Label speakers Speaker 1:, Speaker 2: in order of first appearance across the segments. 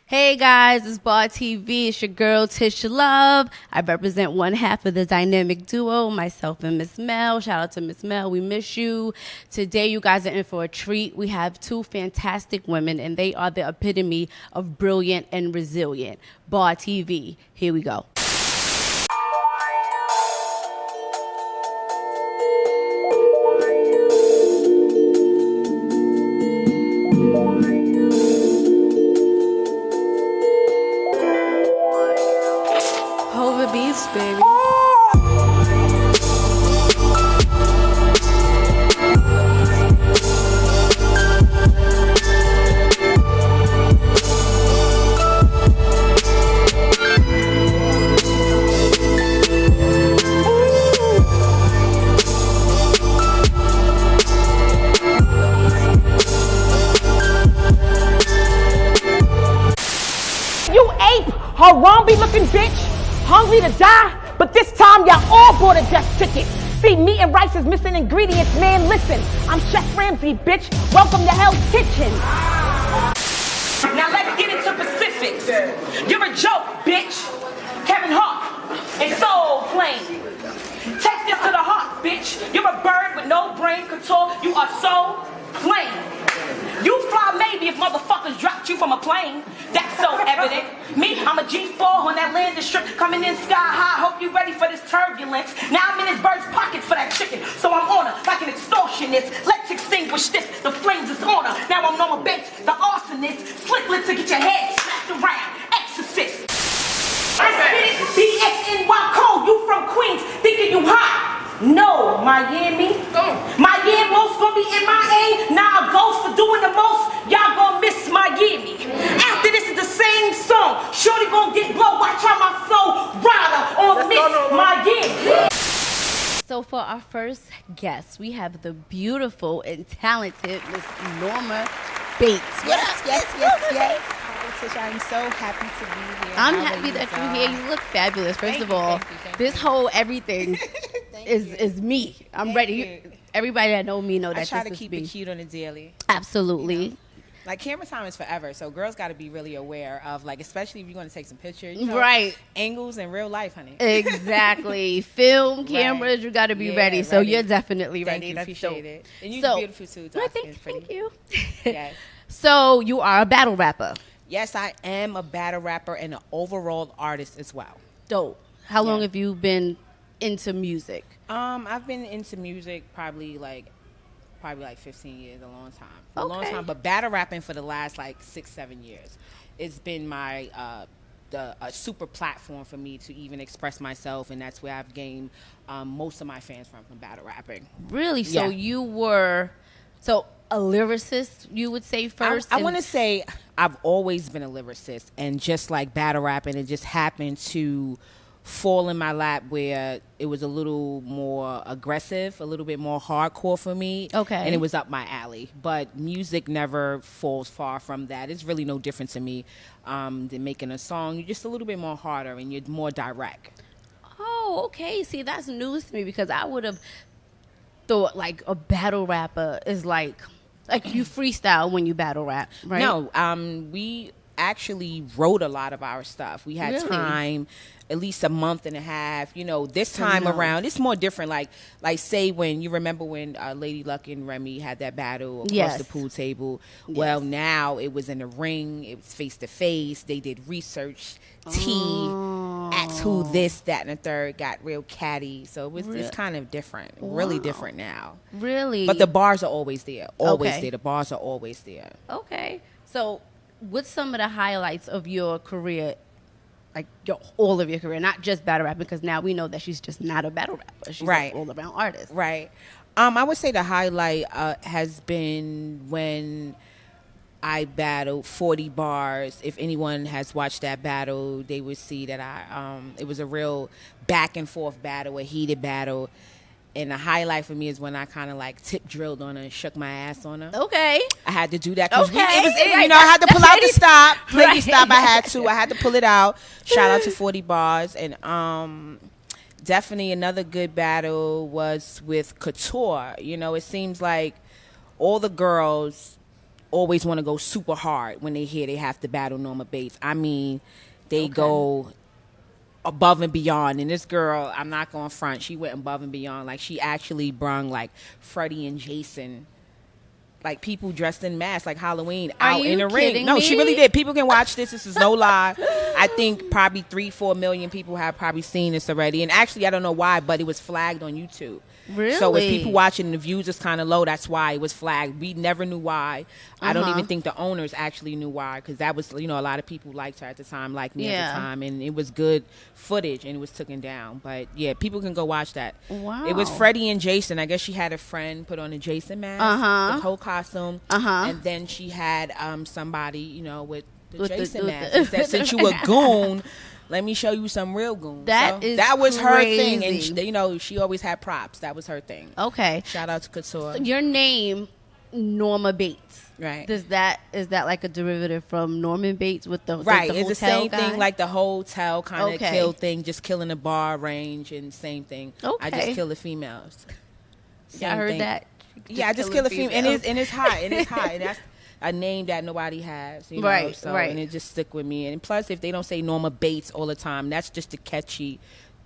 Speaker 1: Hey guys, it's B.A.R TV. It's your girl Tishluv. I represent one half of the dynamic duo, myself and Miss Mel. Shout out to Miss Mel. We miss you. Today you guys are in for a treat. We have two fantastic women and they are the epitome of brilliant and resilient. B.A.R TV. Here we go. Hova Beats, baby.
Speaker 2: You ape, Harambe looking bitch, hungry to die, but this time y'all all bought a death ticket. See, meat and rice is missing ingredients, man, listen, I'm Chef Ramsay, bitch, welcome to Hell's Kitchen. Now let's get into specifics. You're a joke, bitch. Kevin Hart, it's so plain. Take this to the heart, bitch. You're a bird with no brain control, you are so plain. You fly maybe if motherfuckers dropped you from a plane. That's so evident. Me, I'm a G4 on that landing strip, coming in sky high. Hope you ready for this turbulence. Now I'm in his bird's pockets for that chicken, so I'm on her like an extortionist. Let's extinguish this. The flames is on her. Now I'm Norma Baytes, the arsonist. Slick lips to get your head smacked around. Exorcist. I spit it. BXNY code. You from Queens, thinking you hot? No, Miami. Miami most gonna be MIA. Now a ghost for doing the most. Y'all gonna miss Miami. After this is the same song. Shorty gonna get blow. Watch out my soul rider on Miss Miami.
Speaker 1: So for our first guest, we have the beautiful and talented Miss Norma Baytes.
Speaker 3: Yes. I'm so happy to be here.
Speaker 1: I'm happy that you're here. You look fabulous. First of all, this whole everything is me. I'm ready. Everybody that know me know that
Speaker 3: I try
Speaker 1: this
Speaker 3: to
Speaker 1: is
Speaker 3: keep
Speaker 1: me.
Speaker 3: it cute on the daily.
Speaker 1: Absolutely.
Speaker 3: You know? Like camera time is forever, so girls got to be really aware of, like, especially if you're going to take some pictures, you know,
Speaker 1: Right.
Speaker 3: angles in real life, honey.
Speaker 1: Exactly. Film, cameras,
Speaker 3: Right.
Speaker 1: you got to be
Speaker 3: Yeah,
Speaker 1: ready. So
Speaker 3: ready.
Speaker 1: you're definitely
Speaker 3: Thank
Speaker 1: ready.
Speaker 3: you,
Speaker 1: That's
Speaker 3: appreciate
Speaker 1: dope.
Speaker 3: it. And you're
Speaker 1: So-
Speaker 3: beautiful too.
Speaker 1: No,
Speaker 3: dark
Speaker 1: thank
Speaker 3: skin, pretty.
Speaker 1: you.
Speaker 3: Yes.
Speaker 1: So you are a battle rapper.
Speaker 3: Yes, I am a battle rapper and an overall artist as well.
Speaker 1: Dope. How long
Speaker 3: Yeah.
Speaker 1: have you been into music?
Speaker 3: I've been into music probably like 15 years, a long time. But battle rapping for the last like 6-7 years. It's been my a super platform for me to even express myself, and that's where I've gained most of my fans from battle rapping.
Speaker 1: Really? So
Speaker 3: Yeah.
Speaker 1: you were a lyricist, you would say first?
Speaker 3: I want to say I've always been a lyricist, and just like battle rapping, it just happened to fall in my lap where it was a little more aggressive, a little bit more hardcore for me.
Speaker 1: Okay.
Speaker 3: And it was up my alley. But music never falls far from that. It's really no different to me than making a song. You're just a little bit more harder and you're more direct.
Speaker 1: Oh, okay. See, that's news to me because I would have thought like a battle rapper is like you freestyle when you battle rap, right?
Speaker 3: No, we actually wrote a lot of our stuff. We had
Speaker 1: Really?
Speaker 3: time, at least a month and a half. You know, this time
Speaker 1: know.
Speaker 3: around, it's more different. Like say when you remember when Lady Luck and Remy had that battle across
Speaker 1: Yes.
Speaker 3: the pool table.
Speaker 1: Yes.
Speaker 3: Well, now it was in the ring. It was face to face. They did research. Asked who this, that, and the third. Got real catty. So it's kind of different. Really different now.
Speaker 1: Really?
Speaker 3: But the bars are always there. Always
Speaker 1: Okay.
Speaker 3: there. The bars are always there.
Speaker 1: Okay. So what's some of the highlights of your career, like all of your career, not just battle rapping, because now we know that she's just not a battle rapper. She's
Speaker 3: Right.
Speaker 1: an all-around artist.
Speaker 3: Right. I would say the highlight has been when I battled 40 Bars. If anyone has watched that battle, they would see that it was a real back and forth battle, a heated battle. And the highlight for me is when I kind of like tip drilled on her and shook my ass on her.
Speaker 1: Okay.
Speaker 3: I had to do that because
Speaker 1: Okay.
Speaker 3: it was,
Speaker 1: Right.
Speaker 3: you know, I had to pull out the
Speaker 1: That's
Speaker 3: stop, play
Speaker 1: right.
Speaker 3: the stop. I had to. I had to pull it out. Shout out to 40 Bars. And definitely another good battle was with Couture. You know, it seems like all the girls always want to go super hard when they hear they have to battle Norma Bates. I mean, they go above and beyond. And this girl, I'm not going front, she went above and beyond. Like, she actually brung, like, Freddie and Jason, like, people dressed in masks, like Halloween, out in the ring. No, she really did. People can watch this. This is no lie. I think probably 3-4 million people have probably seen this already. And actually, I don't know why, but it was flagged on YouTube.
Speaker 1: Really?
Speaker 3: So if people watching, the views is kind of low, that's why it was flagged. We never knew why. I don't even think the owners actually knew why, because that was, you know, a lot of people liked her at the time, liked me at the time, and it was good footage, and it was taken down. But yeah, people can go watch that.
Speaker 1: Wow.
Speaker 3: It was Freddie and Jason. I guess she had a friend put on a Jason mask, the whole costume, and then she had somebody, you know, with the Jason mask. She said, since you a goon, let me show you some real goons. That was her thing, and she, you know, she always had props. That was her thing.
Speaker 1: Okay.
Speaker 3: Shout out to Couture.
Speaker 1: So your name, Norma Bates.
Speaker 3: Right.
Speaker 1: Is that like a derivative from Norman Bates with the
Speaker 3: right?
Speaker 1: The
Speaker 3: it's the same
Speaker 1: guy?
Speaker 3: thing, like the hotel kind of kill thing, just killing the bar range, and same thing.
Speaker 1: Okay.
Speaker 3: I just kill the females.
Speaker 1: I heard that.
Speaker 3: Yeah, I just kill the female, and it's hot, and it's hot, and that's a name that nobody has, you know.
Speaker 1: Right,
Speaker 3: so,
Speaker 1: right.
Speaker 3: And it just stick with me. And plus, if they don't say Norma Bates all the time, that's just a catchy,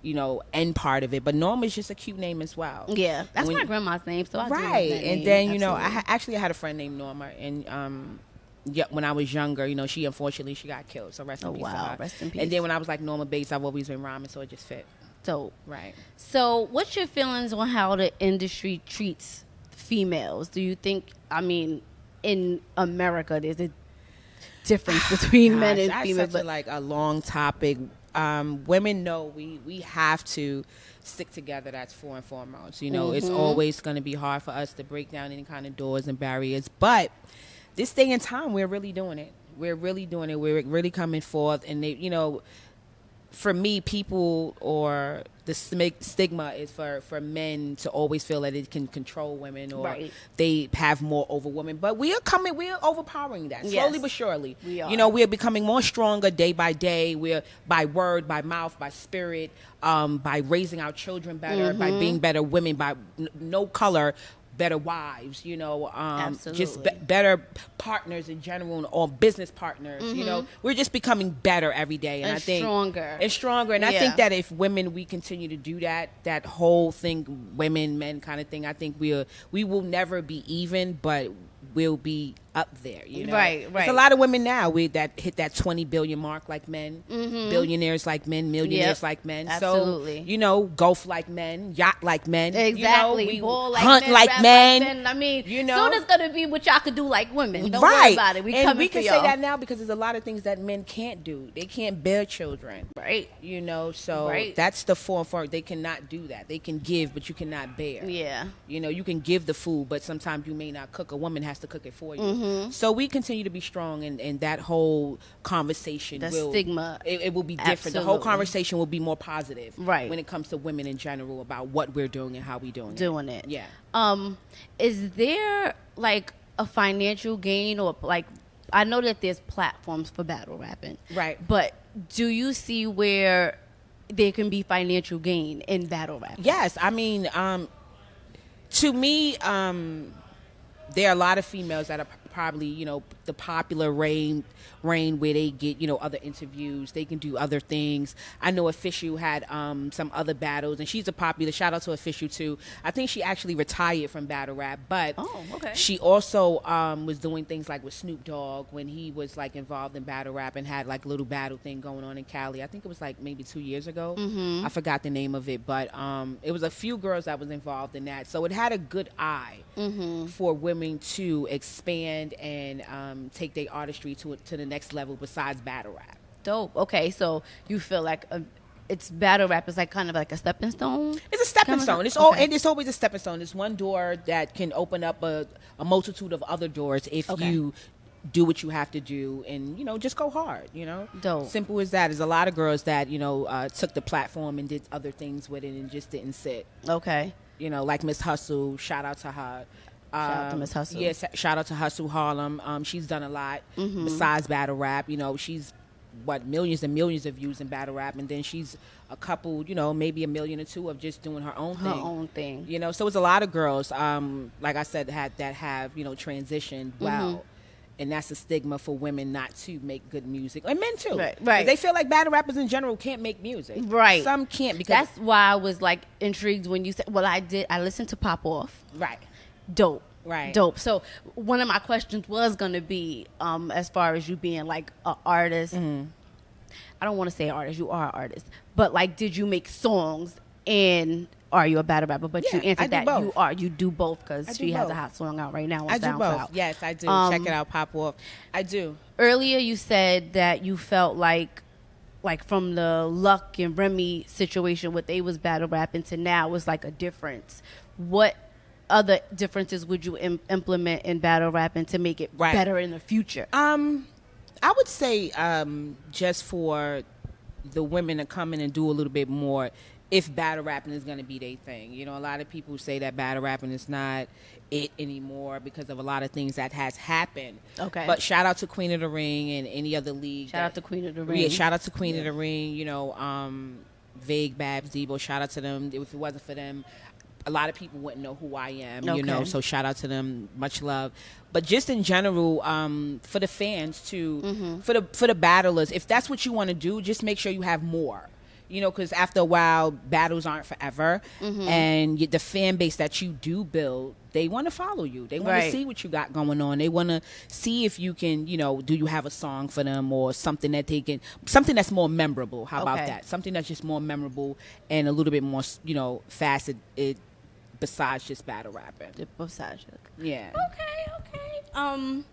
Speaker 3: you know, end part of it. But Norma is just a cute name as well.
Speaker 1: Yeah, that's my grandma's name. So I
Speaker 3: right.
Speaker 1: Do that
Speaker 3: and
Speaker 1: name.
Speaker 3: then you know,
Speaker 1: Absolutely.
Speaker 3: I had a friend named Norma, and yeah, when I was younger, you know, she unfortunately got killed. So rest in peace.
Speaker 1: Wow, rest in peace.
Speaker 3: And then when I was like Norma Bates, I've always been rhyming, so it just fit.
Speaker 1: Dope.
Speaker 3: Right.
Speaker 1: So, what's your feelings on how the industry treats females? Do you think? I mean, in America, there's a difference between men and females.
Speaker 3: That's such a long topic. Women know we have to stick together. That's first and foremost. You know, it's always going to be hard for us to break down any kind of doors and barriers. But this day and time, we're really doing it. We're really doing it. We're really coming forth. And they, you know, for me, people or the stigma is for men to always feel that it can control women or they have more over women. But we're overpowering that slowly but surely.
Speaker 1: We are.
Speaker 3: You know, we're becoming more stronger day by day. We're by word, by mouth, by spirit, by raising our children better, by being better women, by no color, better wives, you know, just better partners in general, or business partners. You know, we're just becoming better every day, and I think stronger. And I think that if women, we continue to do that whole thing, women, men kind of thing, I think we will never be even, but we'll be up there, you know. Right. There's a lot of women now that hit that 20 billion mark like men, billionaires like men, millionaires like men.
Speaker 1: Absolutely.
Speaker 3: So, you know, golf like men, yacht like men.
Speaker 1: Exactly.
Speaker 3: You know,
Speaker 1: ball like
Speaker 3: hunt
Speaker 1: men,
Speaker 3: like men.
Speaker 1: I mean,
Speaker 3: you know,
Speaker 1: soon it's going to be what y'all could do like women. Don't worry about it. We can
Speaker 3: say that now because there's a lot of things that men can't do. They can't bear children.
Speaker 1: Right.
Speaker 3: You know, so that's the form. They cannot do that. They can give, but you cannot bear.
Speaker 1: Yeah.
Speaker 3: You know, you can give the food, but sometimes you may not cook. A woman has to cook it for you. So we continue to be strong, and that whole conversation
Speaker 1: stigma,
Speaker 3: it will be different.
Speaker 1: Absolutely.
Speaker 3: The whole conversation will be more positive,
Speaker 1: right,
Speaker 3: when it comes to women in general about what we're doing and how we doing it. Yeah.
Speaker 1: Is there like a financial gain, or like, I know that there's platforms for battle rapping,
Speaker 3: right,
Speaker 1: but do you see where there can be financial gain in battle rapping?
Speaker 3: Yes. I mean, to me, there are a lot of females that are probably, you know, the popular reign where they get, you know, other interviews. They can do other things. I know Official had some other battles, and she's a popular. Shout out to Official too. I think she actually retired from battle rap, but she also was doing things like with Snoop Dogg when he was like involved in battle rap and had like a little battle thing going on in Cali. I think it was like maybe 2 years ago. I forgot the name of it, but it was a few girls that was involved in that. So it had a good eye for women to expand and take their artistry to the next level besides battle rap.
Speaker 1: Dope. Okay, so you feel like it's battle rap is like kind of like a stepping stone?
Speaker 3: It's a stepping stone. It's it's always a stepping stone. It's one door that can open up a multitude of other doors if you do what you have to do and, you know, just go hard, you know.
Speaker 1: Dope.
Speaker 3: Simple as that. There's a lot of girls that, you know, took the platform and did other things with it and just didn't sit. Okay. You know, like Miss Hustle, shout out to her.
Speaker 1: Shout out to Miss Hustle.
Speaker 3: Yes, shout out to Hustle Harlem. She's done a lot besides battle rap. You know, she's millions and millions of views in battle rap, and then she's a couple, you know, maybe 1 million or 2 of just doing her own thing. You know, so it's a lot of girls, like I said, that have, you know, transitioned well. and that's a stigma for women not to make good music, and men too.
Speaker 1: Right.
Speaker 3: They feel like battle rappers in general can't make music.
Speaker 1: Right.
Speaker 3: Some can't because
Speaker 1: That's why I was like intrigued when you said, well, I listened to Pop Off.
Speaker 3: right.
Speaker 1: Dope.
Speaker 3: Right.
Speaker 1: Dope. So one of my questions was going to be, as far as you being like an artist, I don't want to say artist, you are an artist, but like, did you make songs and are you a battle rapper? But
Speaker 3: Yeah,
Speaker 1: you answered
Speaker 3: I do
Speaker 1: that
Speaker 3: both.
Speaker 1: you do both because she has a
Speaker 3: both.
Speaker 1: hot song out right now on
Speaker 3: I do
Speaker 1: SoundCloud.
Speaker 3: both. Yes, I do. Check it out, Pop Off. I do.
Speaker 1: Earlier you said that you felt like from the Luck and Remy situation, what they was battle rapping to now was like a difference. What other differences would you implement in battle rapping to make it better in the future?
Speaker 3: I would say just for the women to come in and do a little bit more if battle rapping is going to be their thing. You know, a lot of people say that battle rapping is not it anymore because of a lot of things that has happened.
Speaker 1: Okay.
Speaker 3: But shout out to Queen of the Ring and any other league.
Speaker 1: Shout out to Queen of the Ring.
Speaker 3: Yeah, shout out to Queen of the Ring. You know, Vegg, Babs, Debo, shout out to them. If it wasn't for them, a lot of people wouldn't know who I am, you know, so shout out to them. Much love. But just in general, for the fans too, for the battlers, if that's what you want to do, just make sure you have more. You know, because after a while, battles aren't forever. And the fan base that you do build, they want to follow you. They want to see what you got going on. They want to see if you can, you know, do you have a song for them or something that they can, something that's more memorable. How about that? Something that's just more memorable and a little bit more, you know, faceted besides just battle rapping.
Speaker 1: Yeah. Okay.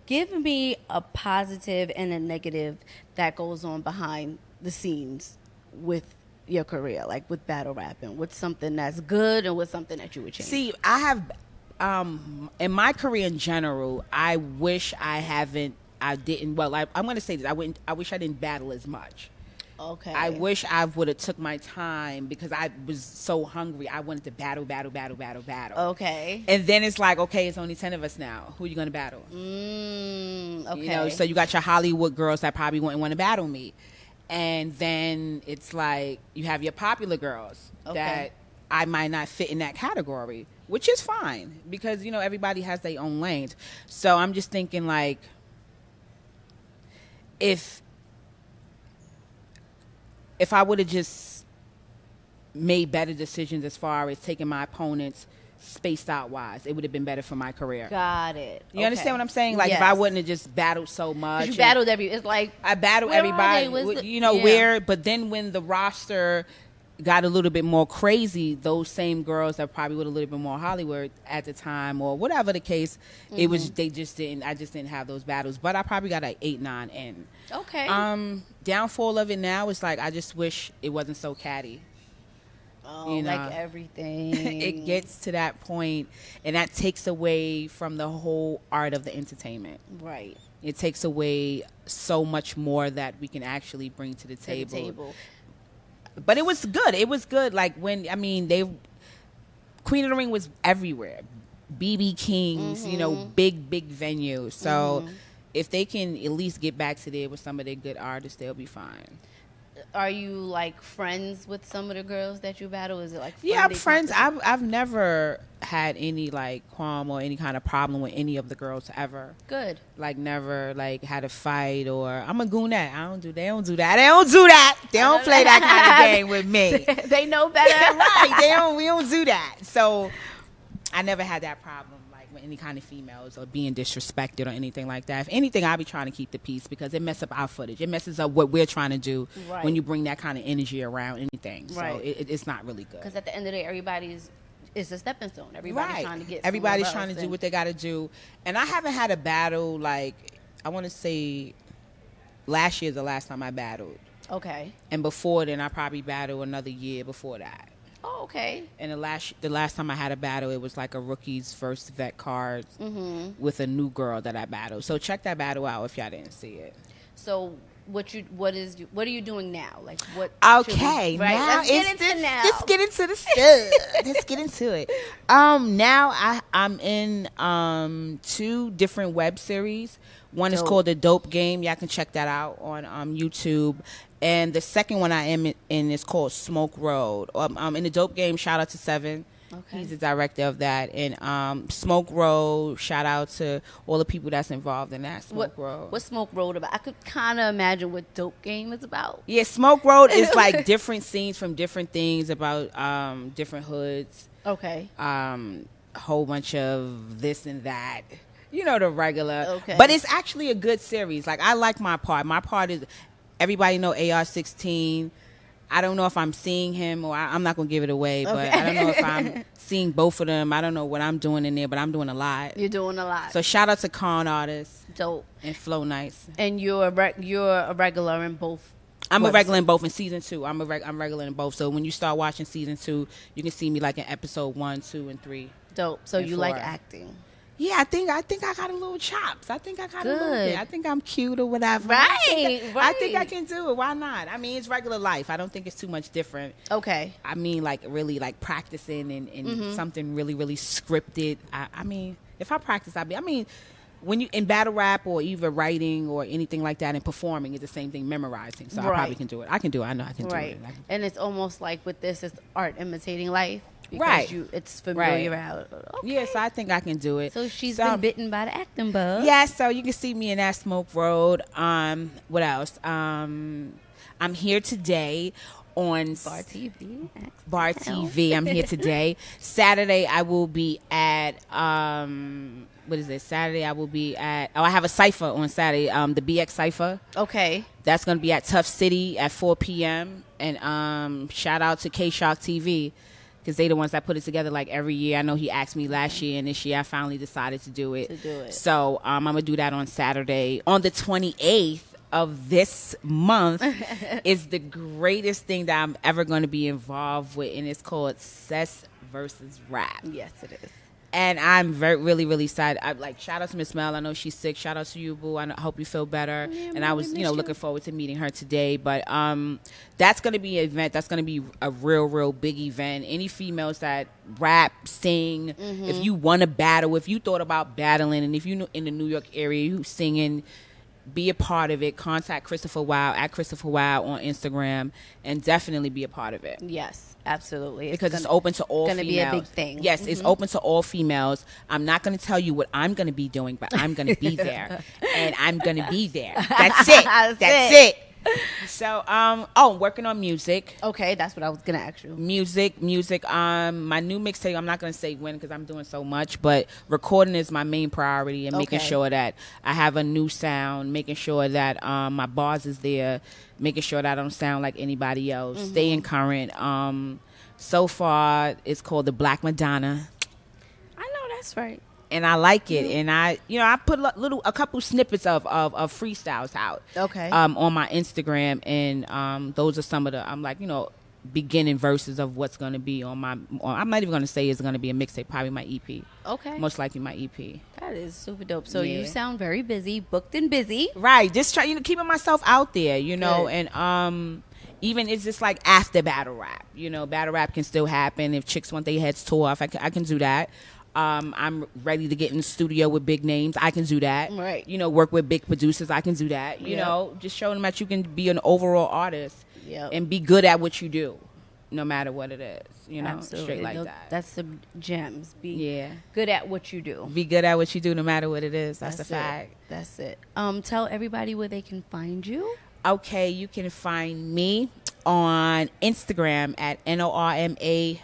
Speaker 1: Give me a positive and a negative that goes on behind the scenes with your career, like with battle rapping. What's something that's good and what's something that you would change?
Speaker 3: See, I have, in my career in general, I wish I'm going to say this. I wish I didn't battle as much.
Speaker 1: Okay.
Speaker 3: I wish I would have took my time because I was so hungry. I wanted to battle.
Speaker 1: Okay.
Speaker 3: And then it's like, okay, it's only 10 of us now. Who are you going to battle?
Speaker 1: Okay.
Speaker 3: You know, so you got your Hollywood girls that probably wouldn't want to battle me. And then it's like you have your popular girls that I might not fit in that category, which is fine because, you know, everybody has their own lanes. So I'm just thinking like if I would have just made better decisions as far as taking my opponents spaced out wise, it would have been better for my career.
Speaker 1: Got it.
Speaker 3: You understand what I'm saying? Like if I wouldn't have just battled so much.
Speaker 1: You battled it's like
Speaker 3: I battled everybody. But then when the roster got a little bit more crazy, those same girls that probably would a little bit more Hollywood at the time or whatever the case, I just didn't have those battles. But I probably got an 8-9 in.
Speaker 1: Okay.
Speaker 3: Downfall of it now is like I just wish it wasn't so catty.
Speaker 1: Oh, you know, like everything.
Speaker 3: It gets to that point, and that takes away from the whole art of the entertainment.
Speaker 1: Right.
Speaker 3: It takes away so much more that we can actually bring to the table. But it was good. It was good. Like when, Queen of the Ring was everywhere. BB King's, you know, big venues. So if they can at least get back to there with some of their good artists, they'll be fine.
Speaker 1: Are you like friends with some of the girls that you battle? Is it like
Speaker 3: I'm friends. I've never had any like qualm or any kind of problem with any of the girls ever.
Speaker 1: Good. Like
Speaker 3: never like had a fight or I'm a goonette. They don't do that. They don't play that kind of game with me.
Speaker 1: They know better.
Speaker 3: Right. We don't do that. So I never had that problem like with any kind of females or being disrespected or anything like that. If anything, I'll be trying to keep the peace because it messes up our footage. It messes up what we're trying to do when you bring that kind of energy around anything. So it's not really good.
Speaker 1: Because at the end of the day, it's a stepping stone. Everybody's trying to get
Speaker 3: Everybody's trying to do what they got to do. And I haven't had a battle like, I want to say last year is the last time I battled.
Speaker 1: Okay.
Speaker 3: And before then, I probably battled another year before that.
Speaker 1: Oh, okay.
Speaker 3: And the last time I had a battle, it was like a rookie's first vet card with a new girl that I battled. So check that battle out if y'all didn't see it.
Speaker 1: So what are you doing now? Like what?
Speaker 3: Okay,
Speaker 1: now let's get into
Speaker 3: the stuff. Let's get into it. Now I'm in 2 different web series. One is called The Dope Game. Y'all can check that out on YouTube. And the second one I am in is called Smoke Road. In The Dope Game, shout out to Seven.
Speaker 1: Okay.
Speaker 3: He's the director of that. And Smoke Road, shout out to all the people that's involved in that. Smoke Road.
Speaker 1: What's Smoke Road about? I could kind of imagine what Dope Game is about.
Speaker 3: Yeah, Smoke Road is like different scenes from different things about different hoods.
Speaker 1: Okay.
Speaker 3: A whole bunch of this and that. You know, the regular.
Speaker 1: Okay.
Speaker 3: But it's actually a good series. Like, I like my part. My part is, everybody know AR-16. I don't know if I'm seeing him, or I'm not going to give it away, but I don't know if I'm seeing both of them. I don't know what I'm doing in there, but I'm doing a lot.
Speaker 1: You're doing a lot.
Speaker 3: So shout out to Con Artists.
Speaker 1: Dope.
Speaker 3: And Flow Nice.
Speaker 1: And you're a regular in both.
Speaker 3: I'm a regular in both. In season 2, I'm regular in both. So when you start watching season 2, you can see me like in episode 1, 2, and 3.
Speaker 1: Dope. So
Speaker 3: and
Speaker 1: you
Speaker 3: 4.
Speaker 1: like acting.
Speaker 3: Yeah, I think I got a little chops. I think I got a little
Speaker 1: Good.
Speaker 3: bit. I think I'm cute or whatever.
Speaker 1: Right,
Speaker 3: I think I
Speaker 1: right.
Speaker 3: can do it. Why not? I mean, it's regular life. I don't think it's too much different.
Speaker 1: Okay.
Speaker 3: I mean, like, really, like, practicing and something really, really scripted. I mean, if I practice, when you in battle rap or either writing or anything like that and performing, it's the same thing, memorizing. So I
Speaker 1: Right.
Speaker 3: probably can do it. I can do it. I know I can do
Speaker 1: Right.
Speaker 3: it.
Speaker 1: And it's almost like with this, it's art imitating life. Because
Speaker 3: Right.
Speaker 1: it's familiar.
Speaker 3: Right.
Speaker 1: Out. Okay.
Speaker 3: Yeah, so I think I can do it.
Speaker 1: So she's been bitten by the acting bug.
Speaker 3: Yeah, so you can see me in that Smoke Road. What else? I'm here today on
Speaker 1: Bar TV.
Speaker 3: Bar TV. I'm here today. Saturday I will be at what is it? Saturday I will be at I have a cipher on Saturday. The BX cipher.
Speaker 1: Okay.
Speaker 3: That's gonna be at Tough City at 4 p.m. And shout out to K Shock TV. Because they the ones that put it together like every year. I know he asked me last year, and this year I finally decided to do it. So I'm going to do that on Saturday. On the 28th of this month is the greatest thing that I'm ever going to be involved with, and it's called Cess versus Rap.
Speaker 1: Yes, it is.
Speaker 3: And I'm really, really sad. Shout out to Miss Mel. I know she's sick. Shout out to you, boo. I hope you feel better.
Speaker 1: Yeah,
Speaker 3: and I was, looking forward to meeting her today. But that's going to be an event. That's going to be a real big event. Any females that rap, sing, if you want to battle, if you thought about battling, and if you in the New York area, you singing, be a part of it. Contact Christopher Wow at Christopher Wow on Instagram, and definitely be a part of it.
Speaker 1: Yes, absolutely.
Speaker 3: Because it's open to all females.
Speaker 1: It's going to be a big thing.
Speaker 3: Yes, it's open to all females. I'm not going to tell you what I'm going to be doing, but I'm going to be there. And I'm going to be there. That's it. That's it. So, working on music.
Speaker 1: Okay, that's what I was going to ask you.
Speaker 3: Music. My new mixtape, I'm not going to say when because I'm doing so much, but recording is my main priority and making sure that I have a new sound, making sure that my bars is there, making sure that I don't sound like anybody else, staying current. So far, it's called The Black Madonna.
Speaker 1: I know that's right.
Speaker 3: And I like it, and I put a couple snippets of freestyles out, on my Instagram, and those are some of the beginning verses of what's going to be on my. I'm not even going to say it's going to be a mixtape, probably my EP.
Speaker 1: Okay,
Speaker 3: most likely my EP.
Speaker 1: That is super dope. So you sound very busy, booked and busy,
Speaker 3: right? Just keeping myself out there, and even it's just like after battle rap, battle rap can still happen if chicks want their heads tore off. I can do that. I'm ready to get in the studio with big names. I can do that.
Speaker 1: Right.
Speaker 3: Work with big producers. I can do that. Just showing them that you can be an overall artist and be good at what you do, no matter what it is.
Speaker 1: Absolutely.
Speaker 3: Straight like that.
Speaker 1: That's the gems. Be good at what you do.
Speaker 3: Be good at what you do, no matter what it is. That's a fact.
Speaker 1: That's it. Tell everybody where they can find you.
Speaker 3: Okay, you can find me on Instagram at NormaBayts.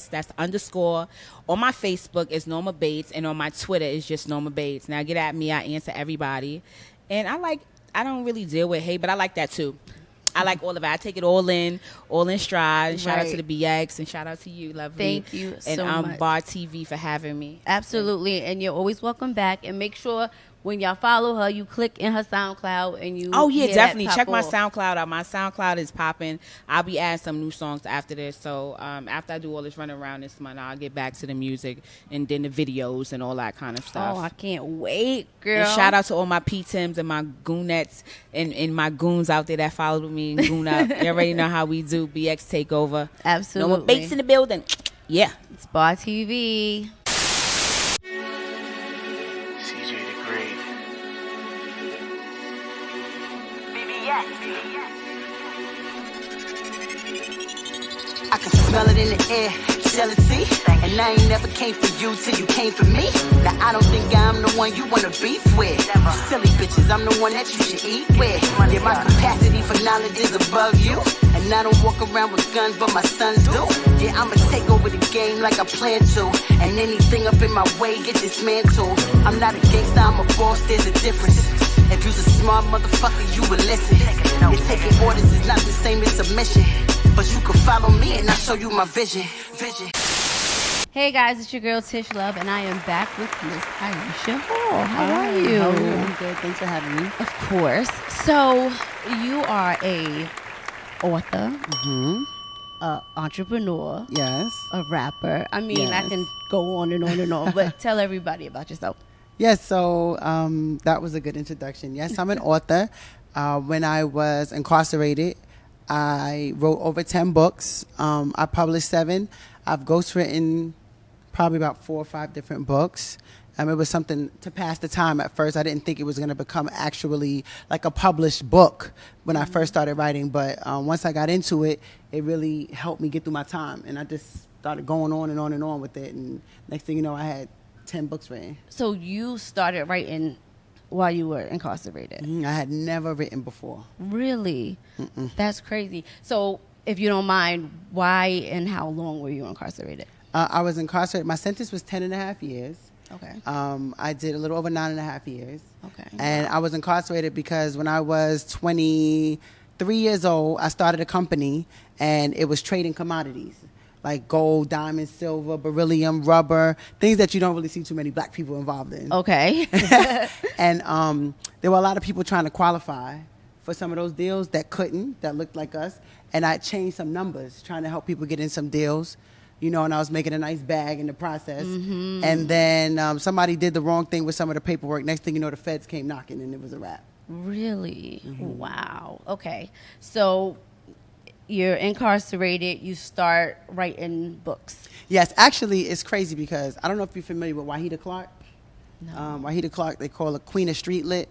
Speaker 3: That's _. On my Facebook is Norma Baytes, and on my Twitter is just Norma Baytes. Now get at me, I answer everybody. And I don't really deal with hate, but I like that too. I like all of it. I take it all in stride. Shout out to the BX, and shout out to you, lovely.
Speaker 1: Thank you so
Speaker 3: much.
Speaker 1: And
Speaker 3: Bar TV for having me.
Speaker 1: Absolutely, and you're always welcome back. And make sure when y'all follow her, you click in her SoundCloud and you.
Speaker 3: Oh yeah, definitely check my SoundCloud out. My SoundCloud is popping. I'll be adding some new songs after this. So after I do all this running around this month, I'll get back to the music and then the videos and all that kind of stuff.
Speaker 1: Oh, I can't wait, girl.
Speaker 3: And shout out to all my P-Tims and my Goonettes and my goons out there that followed me and goon up. You already know how we do. BX Takeover.
Speaker 1: Absolutely.
Speaker 3: Norma Baytes in the building. Yeah.
Speaker 1: It's Bar TV.
Speaker 4: I can smell it in the air, jealousy. And I ain't never came for you till you came for me. Now I don't think I'm the one you wanna beef with. Silly bitches, I'm the one that you should eat with. Yeah, my capacity for knowledge is above you. And I don't walk around with guns, but my sons do. Yeah, I'ma take over the game like I plan to. And anything up in my way get dismantled. I'm not a gangster, I'm a boss, there's a difference. If you's a smart motherfucker, you would listen. And taking orders is not the same as submission. But you can follow me and I'll show you my vision.
Speaker 1: Hey guys, it's your girl Tishluv, and I am back with Miss Aisha Hall. How are you?
Speaker 5: I'm good. Thanks for having me.
Speaker 1: Of course. So you are a author, a entrepreneur,
Speaker 5: Yes.
Speaker 1: a rapper. I mean, I
Speaker 5: Yes.
Speaker 1: can go on and on and on, but tell everybody about yourself.
Speaker 5: Yes, so that was a good introduction. Yes, I'm an author. When I was incarcerated, I wrote over 10 books. I published 7. I've ghostwritten probably about 4 or 5 different books. It was something to pass the time at first. I didn't think it was going to become actually like a published book when I first started writing. But once I got into it, it really helped me get through my time. And I just started going on and on and on with it. And next thing you know, I had 10 books written.
Speaker 1: So you started writing while you were incarcerated?
Speaker 5: I had never written before.
Speaker 1: Really? That's crazy. So if you don't mind, why and how long were you incarcerated?
Speaker 5: I was incarcerated. My sentence was 10 and a half years.
Speaker 1: Okay.
Speaker 5: I did a little over 9.5 years.
Speaker 1: Okay.
Speaker 5: And I was incarcerated because when I was 23 years old, I started a company, and it was trading commodities like gold, diamond, silver, beryllium, rubber, things that you don't really see too many black people involved in.
Speaker 1: Okay.
Speaker 5: And there were a lot of people trying to qualify for some of those deals that couldn't, that looked like us. And I changed some numbers, trying to help people get in some deals. You know, and I was making a nice bag in the process. And then somebody did the wrong thing with some of the paperwork. Next thing you know, the feds came knocking, and it was a wrap.
Speaker 1: Really? Wow. Okay. So you're incarcerated. You start writing books.
Speaker 5: Yes, actually, it's crazy because I don't know if you're familiar with Wahida Clark.
Speaker 1: No.
Speaker 5: Wahida Clark, they call her Queen of Street Lit.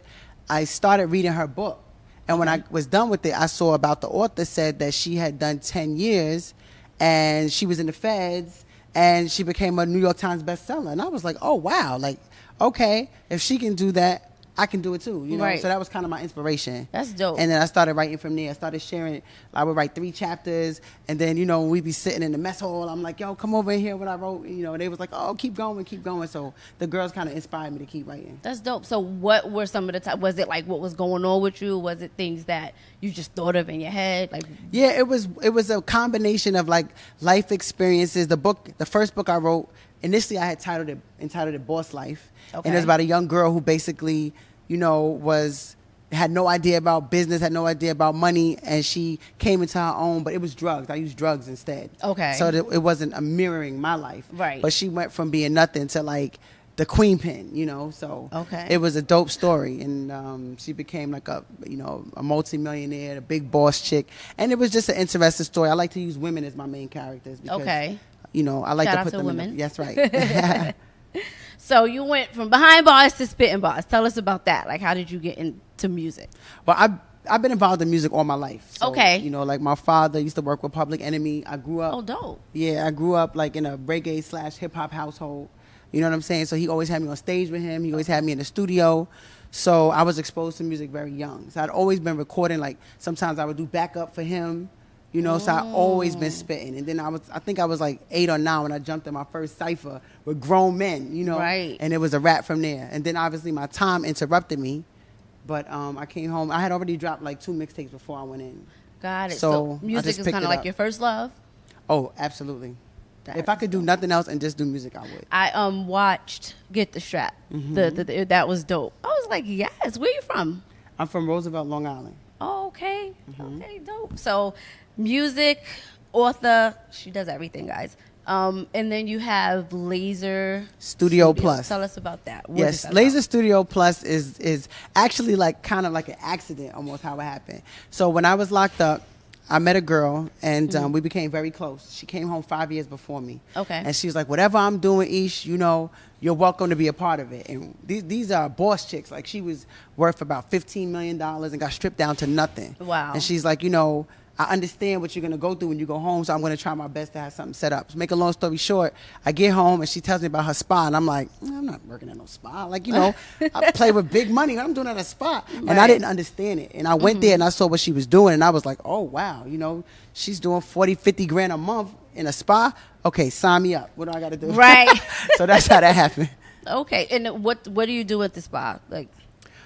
Speaker 5: I started reading her book. And when I was done with it, I saw about the author said that she had done 10 years and she was in the feds and she became a New York Times bestseller. And I was like, oh, wow. Like, okay, if she can do that, I can do it too, you know?
Speaker 1: Right.
Speaker 5: So that was kind of my inspiration.
Speaker 1: That's dope.
Speaker 5: And then I started writing from there. I started sharing. I would write 3 chapters. And then, you know, we'd be sitting in the mess hall. I'm like, yo, come over and hear what I wrote. You know, and they was like, oh, keep going, keep going. So the girls kind of inspired me to keep writing.
Speaker 1: That's dope. So what were some of the was it like what was going on with you? Was it things that you just thought of in your head? Like,
Speaker 5: yeah, it was a combination of like life experiences. The first book I wrote, initially I had entitled it Boss Life.
Speaker 1: Okay.
Speaker 5: And it was about a young girl who basically, you know, had no idea about business, had no idea about money, and she came into her own, but it was drugs. I used drugs instead.
Speaker 1: Okay.
Speaker 5: So that it wasn't mirroring my life.
Speaker 1: Right.
Speaker 5: But she went from being nothing to like the queen pin, you know. So
Speaker 1: Okay.
Speaker 5: it was a dope story, and she became like a multi-millionaire, a big boss chick, and it was just an interesting story. I like to use women as my main characters because,
Speaker 1: Okay.
Speaker 5: you know, I like
Speaker 1: Shout
Speaker 5: to
Speaker 1: out
Speaker 5: put
Speaker 1: to
Speaker 5: them
Speaker 1: women.
Speaker 5: in. Yes, right.
Speaker 1: So you went from behind bars to spitting bars. Tell us about that. Like, how did you get into music?
Speaker 5: Well, I've been involved in music all my life. So,
Speaker 1: Okay.
Speaker 5: You know, like my father used to work with Public Enemy. I grew up.
Speaker 1: Oh, dope.
Speaker 5: Yeah, I grew up like in a reggae / hip hop household. You know what I'm saying? So he always had me on stage with him. He always had me in the studio. So I was exposed to music very young. So I'd always been recording. Like sometimes I would do backup for him. You know, so I always been spitting. And then I think I was like 8 or 9 when I jumped in my first cypher with grown men, you know.
Speaker 1: Right.
Speaker 5: And it was a rap from there. And then obviously my time interrupted me. But I came home. I had already dropped like 2 mixtapes before I went in.
Speaker 1: Got it.
Speaker 5: So
Speaker 1: So
Speaker 5: I
Speaker 1: music
Speaker 5: just
Speaker 1: is
Speaker 5: picked
Speaker 1: kind
Speaker 5: it
Speaker 1: of like
Speaker 5: up.
Speaker 1: your first love?
Speaker 5: Oh, absolutely.
Speaker 1: That's
Speaker 5: If I could do nothing else and just do music, I would.
Speaker 1: I watched Get the Strap. That was dope. I was like, yes. Where you from?
Speaker 5: I'm from Roosevelt, Long Island.
Speaker 1: Oh, okay. Okay, dope. So music, author, she does everything, guys. And then you have Laser
Speaker 5: Studio Plus.
Speaker 1: Tell us about that. What is
Speaker 5: Yes,
Speaker 1: that
Speaker 5: Laser
Speaker 1: about?
Speaker 5: Studio Plus is actually like kind of like an accident, almost how it happened. So when I was locked up, I met a girl and we became very close. She came home 5 years before me.
Speaker 1: Okay.
Speaker 5: And she was like, whatever I'm doing, Ish, you know, you're welcome to be a part of it. And these are boss chicks. Like she was worth about $15 million and got stripped down to nothing.
Speaker 1: Wow.
Speaker 5: And she's like, you know, I understand what you're going to go through when you go home, so I'm going to try my best to have something set up. To make a long story short, I get home and she tells me about her spa, and I'm like, I'm not working at no spa. Like, you know, I play with big money. I'm doing at a spa. And I didn't understand it. And I went there and I saw what she was doing, and I was like, oh, wow, you know, she's doing 40, 50 grand a month in a spa. Okay, sign me up. What do I got to do?
Speaker 1: Right.
Speaker 5: So that's how that happened.
Speaker 1: Okay. And what do you do at the spa? Like,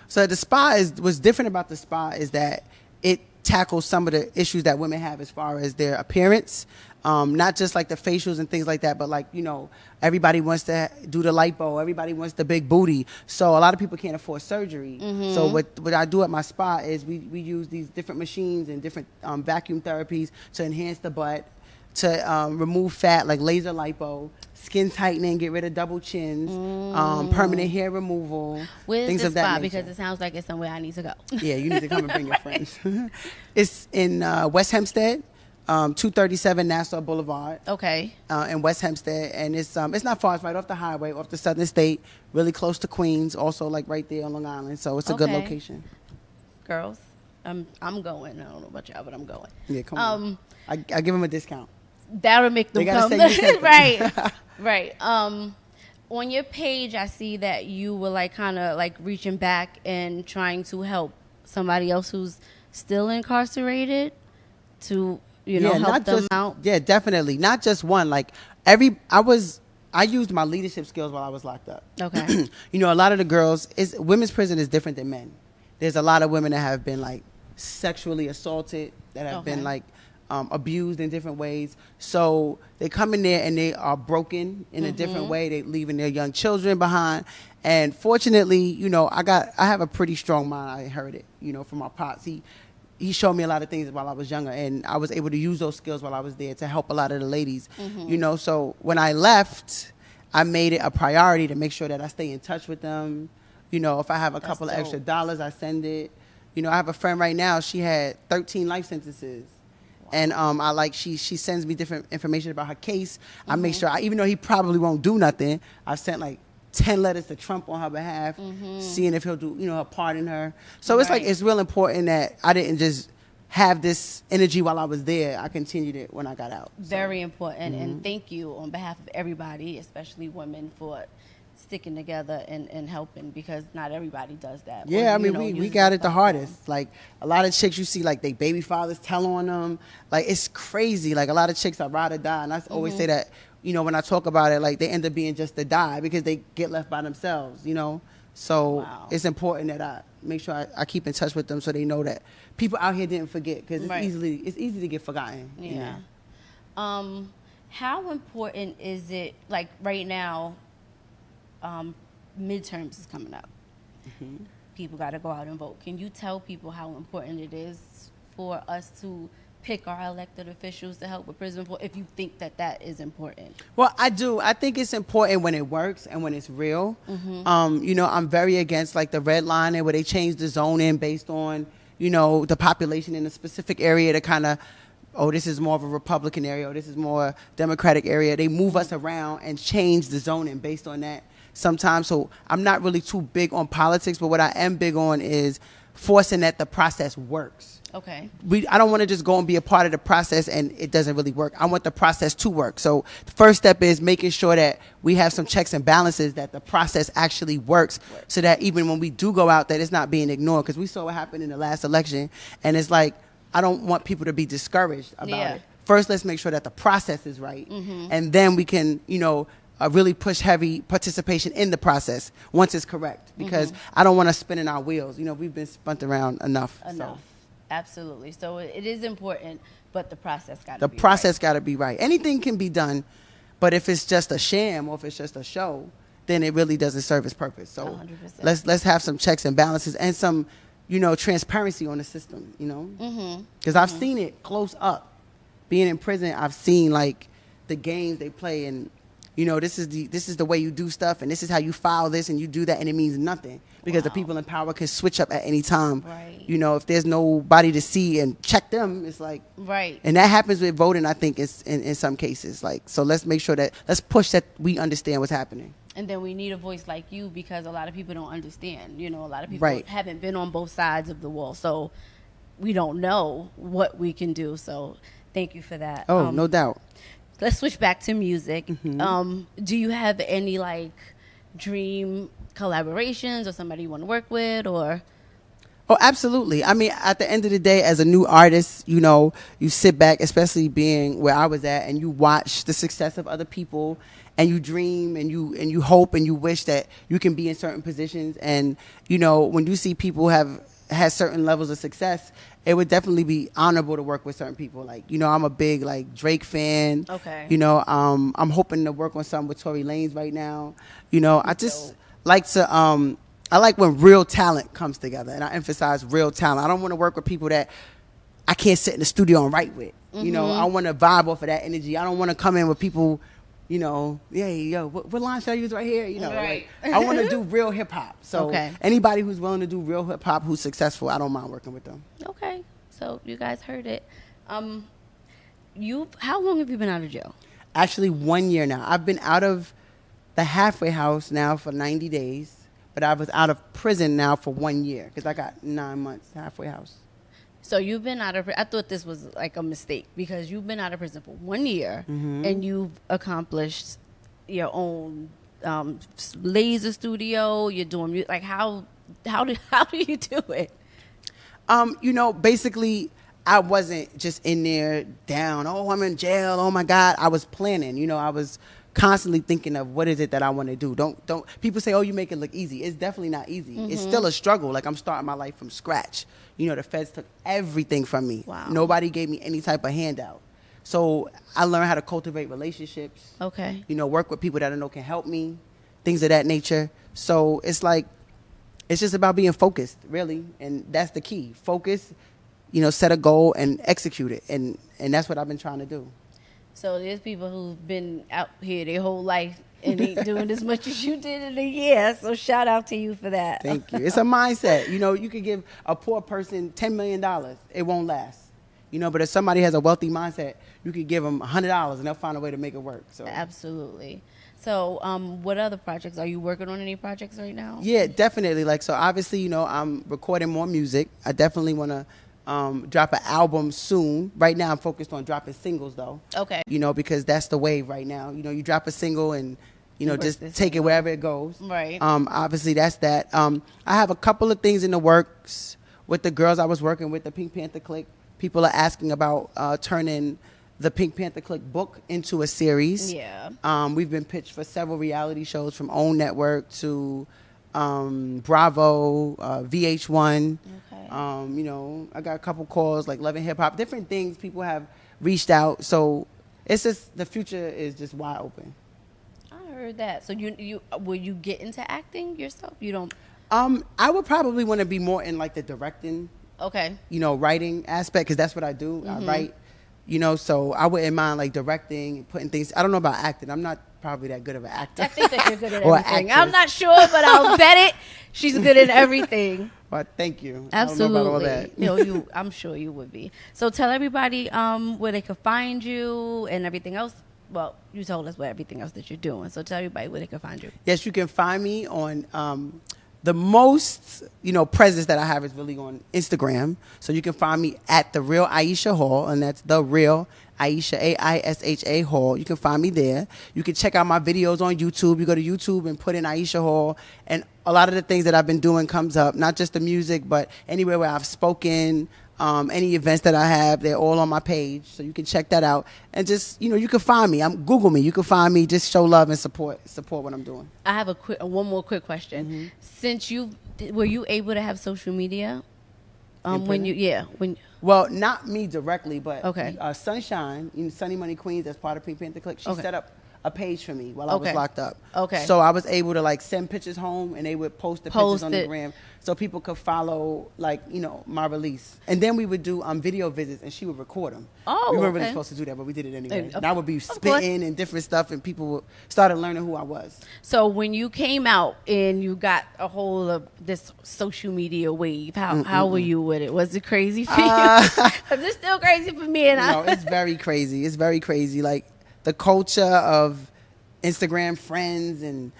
Speaker 5: so the spa what's different about the spa is that it tackles some of the issues that women have as far as their appearance, not just like the facials and things like that, but like, you know, everybody wants to do the lipo, everybody wants the big booty, so a lot of people can't afford surgery. So what I do at my spa is we use these different machines and different vacuum therapies to enhance the butt, to remove fat, like laser lipo, skin tightening, get rid of double chins, permanent hair removal,
Speaker 1: where's
Speaker 5: things
Speaker 1: the
Speaker 5: of that
Speaker 1: spa?
Speaker 5: nature.
Speaker 1: Because it sounds like it's somewhere I need to go.
Speaker 5: Yeah, you need to come and bring your friends. It's in West Hempstead, 237 Nassau Boulevard.
Speaker 1: Okay.
Speaker 5: In West Hempstead, and it's not far. It's right off the highway, off the Southern State, really close to Queens. Also, like right there on Long Island, so it's a good location.
Speaker 1: Girls, I'm going. I don't know about y'all, but I'm going.
Speaker 5: Yeah, come on. I give them a discount.
Speaker 1: That'll make them
Speaker 5: They gotta
Speaker 1: come.
Speaker 5: say you said
Speaker 1: Right. Right. On your page, I see that you were like kind of like reaching back and trying to help somebody else who's still incarcerated to, you know, help them out.
Speaker 5: Yeah, definitely. Not just one. Like I used my leadership skills while I was locked up.
Speaker 1: Okay.
Speaker 5: You know, a lot of the girls, women's prison is different than men. There's a lot of women that have been like sexually assaulted, that have been like abused in different ways. So they come in there and they are broken in a different way. They leaving their young children behind. And fortunately, you know, I have a pretty strong mind. I heard it, you know, from my pops. He showed me a lot of things while I was younger, and I was able to use those skills while I was there to help a lot of the ladies. You know, so when I left, I made it a priority to make sure that I stay in touch with them. You know, if I have a couple of extra dollars, I send it. You know, I have a friend right now, she had 13 life sentences. And she sends me different information about her case. I make sure, even though he probably won't do nothing, I've sent like 10 letters to Trump on her behalf, seeing if he'll do, you know, pardon her. So it's like, it's real important that I didn't just have this energy while I was there. I continued it when I got out.
Speaker 1: Very important. And thank you on behalf of everybody, especially women, for sticking together and helping, because not everybody does that.
Speaker 5: Yeah, I mean, we got it the
Speaker 1: platform.
Speaker 5: hardest. Like, a lot of chicks you see, like, they baby fathers tell on them. Like, it's crazy. Like, a lot of chicks are ride or die. And I always say that, you know, when I talk about it, like, they end up being just to die because they get left by themselves, you know? So it's important that I make sure I keep in touch with them so they know that people out here didn't forget, because it's easy to get forgotten.
Speaker 1: Yeah.
Speaker 5: You know?
Speaker 1: How important is it, like, right now, midterms is coming up. People got to go out and vote. Can you tell people how important it is for us to pick our elected officials to help with prison reform, if you think that is important?
Speaker 5: Well, I do. I think it's important when it works and when it's real. You know, I'm very against like the redlining where they change the zoning based on, you know, the population in a specific area to kind of, oh, this is more of a Republican area, or this is more Democratic area. They move us around and change the zoning based on that sometimes. So I'm not really too big on politics, but what I am big on is forcing that the process works.
Speaker 1: Okay.
Speaker 5: I don't want to just go and be a part of the process and it doesn't really work. I want the process to work. So the first step is making sure that we have some checks and balances, that the process actually works, so that even when we do go out, that it's not being ignored. Because we saw what happened in the last election, and it's like, I don't want people to be discouraged about it. First, let's make sure that the process is right, and then we can, you know, really push heavy participation in the process once it's correct. Because I don't want to spin in our wheels. You know, we've been spun around enough. So.
Speaker 1: Absolutely. So it is important, but the process got to be right.
Speaker 5: The process got to be right. Anything can be done, but if it's just a sham or if it's just a show, then it really doesn't serve its purpose. So
Speaker 1: 100%.
Speaker 5: let's have some checks and balances and some, you know, transparency on the system, you know? Because I've seen it close up. Being in prison, I've seen like the games they play, and you know, this is the way you do stuff, and this is how you file this, and you do that, and it means nothing because the people in power can switch up at any time.
Speaker 1: Right.
Speaker 5: You know, if there's nobody to see and check them, it's like
Speaker 1: right.
Speaker 5: And that happens with voting, I think, is in some cases. Like, so let's make sure let's push that we understand what's happening.
Speaker 1: And then we need a voice like you, because a lot of people don't understand. You know, a lot of people haven't been on both sides of the wall. So we don't know what we can do. So thank you for that.
Speaker 5: Oh, no doubt.
Speaker 1: Let's switch back to music.
Speaker 5: Mm-hmm.
Speaker 1: Do you have any like dream collaborations or somebody you want to work with, or?
Speaker 5: Oh, absolutely. I mean, at the end of the day, as a new artist, you know, you sit back, especially being where I was at, and you watch the success of other people, and you dream, and you hope, and you wish that you can be in certain positions. And, you know, when you see people have had certain levels of success, it would definitely be honorable to work with certain people. Like, you know, I'm a big, like, Drake fan.
Speaker 1: Okay.
Speaker 5: You know, I'm hoping to work on something with Tory Lanez right now. You know, I just like to... I like when real talent comes together, and I emphasize real talent. I don't want to work with people that I can't sit in the studio and write with. You know, I want to vibe off of that energy. I don't want to come in with people, you know, what line should I use right here? You know,
Speaker 1: right.
Speaker 5: like, I want to do real hip hop. So anybody who's willing to do real hip hop who's successful, I don't mind working with them.
Speaker 1: Okay, so you guys heard it. How long have you been out of jail?
Speaker 5: Actually, 1 year now. I've been out of the halfway house now for 90 days. But I was out of prison now for 1 year because I got 9 months halfway house.
Speaker 1: So you've been out of prison. I thought this was like a mistake because you've been out of prison for 1 year and you've accomplished your own laser studio. You're doing music. Like how do you do it?
Speaker 5: You know, basically, I wasn't just in there down. Oh, I'm in jail. Oh my God. I was planning. You know, I was constantly thinking of what is it that I want to do. Don't people say, oh, you make it look easy. It's definitely not easy. It's still a struggle. Like, I'm starting my life from scratch. You know, the feds took everything from me.
Speaker 1: Wow.
Speaker 5: Nobody gave me any type of handout. So I learned how to cultivate relationships.
Speaker 1: Okay.
Speaker 5: You know, work with people that I know can help me, things of that nature. So it's like, it's just about being focused, really. And that's the key. Focus, you know, set a goal and execute it. And that's what I've been trying to do.
Speaker 1: So there's people who've been out here their whole life and ain't doing as much as you did in a year. So shout out to you for that.
Speaker 5: Thank you. It's a mindset. You know, you could give a poor person $10 million. It won't last. You know, but if somebody has a wealthy mindset, you could give them $100 and they'll find a way to make it work. So
Speaker 1: absolutely. So what other projects? Are you working on any projects right now?
Speaker 5: Yeah, definitely. Like, so obviously, you know, I'm recording more music. I definitely want to drop an album soon. Right now I'm focused on dropping singles though.
Speaker 1: Okay.
Speaker 5: You know, because that's the wave right now. You know, you drop a single and, you know, just take it wherever it goes.
Speaker 1: Right.
Speaker 5: Obviously that's that. I have a couple of things in the works with the girls I was working with, the Pink Panther Clique. People are asking about turning the Pink Panther Clique book into a series.
Speaker 1: Yeah.
Speaker 5: We've been pitched for several reality shows from OWN Network to Bravo, VH1.
Speaker 1: Okay.
Speaker 5: You know, I got a couple calls like Love and Hip Hop, different things. People have reached out, so it's just the future is just wide open.
Speaker 1: I heard that. So you will you get into acting yourself? You don't.
Speaker 5: I would probably want to be more in like the directing,
Speaker 1: Okay.
Speaker 5: you know, writing aspect because that's what I do. I write, you know, so I wouldn't mind like directing, putting things. I don't know about acting. I'm not probably that good of an actor.
Speaker 1: I think that you're good at
Speaker 5: Or
Speaker 1: everything.
Speaker 5: actress.
Speaker 1: I'm not sure, but I'll bet it. She's good at everything.
Speaker 5: But thank you.
Speaker 1: Absolutely.
Speaker 5: I don't know about all that.
Speaker 1: You know, I'm sure you would be. So tell everybody where they can find you and everything else. Well, you told us what everything else that you're doing. So tell everybody where they can find you.
Speaker 5: Yes, you can find me on the most, you know, presence that I have is really on Instagram. So you can find me at The Real Aisha Hall, and that's The Real Aisha, Aisha Hall. You can find me there. You can check out my videos on YouTube. You go to YouTube and put in Aisha Hall, and a lot of the things that I've been doing comes up, not just the music, but anywhere where I've spoken, any events that I have, they're all on my page. So you can check that out. And just, you know, you can find me. Google me. You can find me. Just show love and support what I'm doing.
Speaker 1: I have one more quick question. Since were you able to have social media?
Speaker 5: Well, not me directly, but
Speaker 1: Okay.
Speaker 5: Sunshine, you know, Sunny Money Queens, that's part of Pink Panther Clique. She
Speaker 1: Okay.
Speaker 5: set up a page for me while I was
Speaker 1: Okay.
Speaker 5: locked up.
Speaker 1: Okay.
Speaker 5: So I was able to like send pictures home, and they would post the pictures on the gram, so people could follow, like, you know, my release. And then we would do video visits, and she would record them.
Speaker 1: Oh,
Speaker 5: we weren't really
Speaker 1: okay.
Speaker 5: supposed to do that, but we did it anyway.
Speaker 1: Of
Speaker 5: And I would be
Speaker 1: course.
Speaker 5: spitting and different stuff, and people started learning who I was.
Speaker 1: So when you came out and you got a hold of this social media wave, how were you with it? Was it crazy for you? 'Cause it's still crazy for me. And
Speaker 5: No, it's very crazy. It's very crazy. Like the culture of Instagram friends, and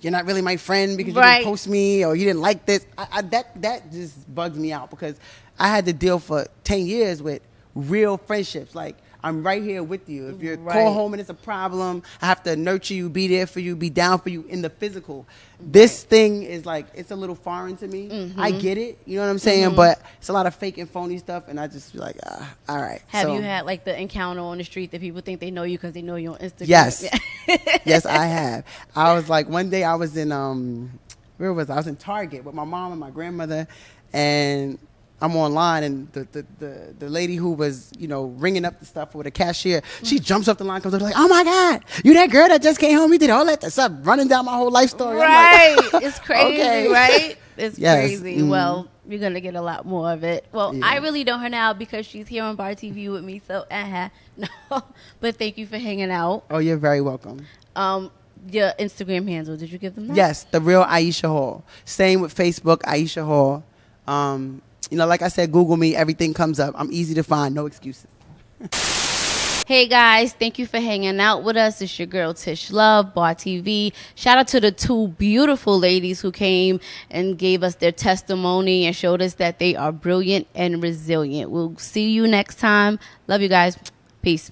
Speaker 5: you're not really my friend because you
Speaker 1: Right.
Speaker 5: didn't post me or you didn't like this. That just bugs me out because I had to deal for 10 years with real friendships. Like, I'm right here with you. If you call home and it's a problem, I have to nurture you, be there for you, be down for you in the physical. This thing is like, it's a little foreign to me. I get it, you know what I'm saying? But it's a lot of fake and phony stuff, and I just feel like, all right.
Speaker 1: Have you had like the encounter on the street that people think they know you because they know you on Instagram?
Speaker 5: Yes. Yes, I have. I was like, one day I was in, where was I? I was in Target with my mom and my grandmother, and I'm online, and the lady who was, you know, ringing up the stuff for the cashier, she jumps up the line, comes up like, oh my God, you that girl that just came home, you did all that stuff, running down my whole life story.
Speaker 1: Right.
Speaker 5: I'm like,
Speaker 1: It's crazy,
Speaker 5: okay.
Speaker 1: right? It's
Speaker 5: Yes.
Speaker 1: crazy. Well, you're going to get a lot more of it. Well, I really know her now because she's here on Bar TV with me, so no. But thank you for hanging out.
Speaker 5: Oh, you're very welcome.
Speaker 1: Your Instagram handle, did you give them that?
Speaker 5: Yes, the real Aisha Hall. Same with Facebook, Aisha Hall. You know, like I said, Google me, everything comes up. I'm easy to find, no excuses.
Speaker 1: Hey guys, thank you for hanging out with us. It's your girl Tishluv, B.A.R TV. Shout out to the two beautiful ladies who came and gave us their testimony and showed us that they are brilliant and resilient. We'll see you next time. Love you guys. Peace.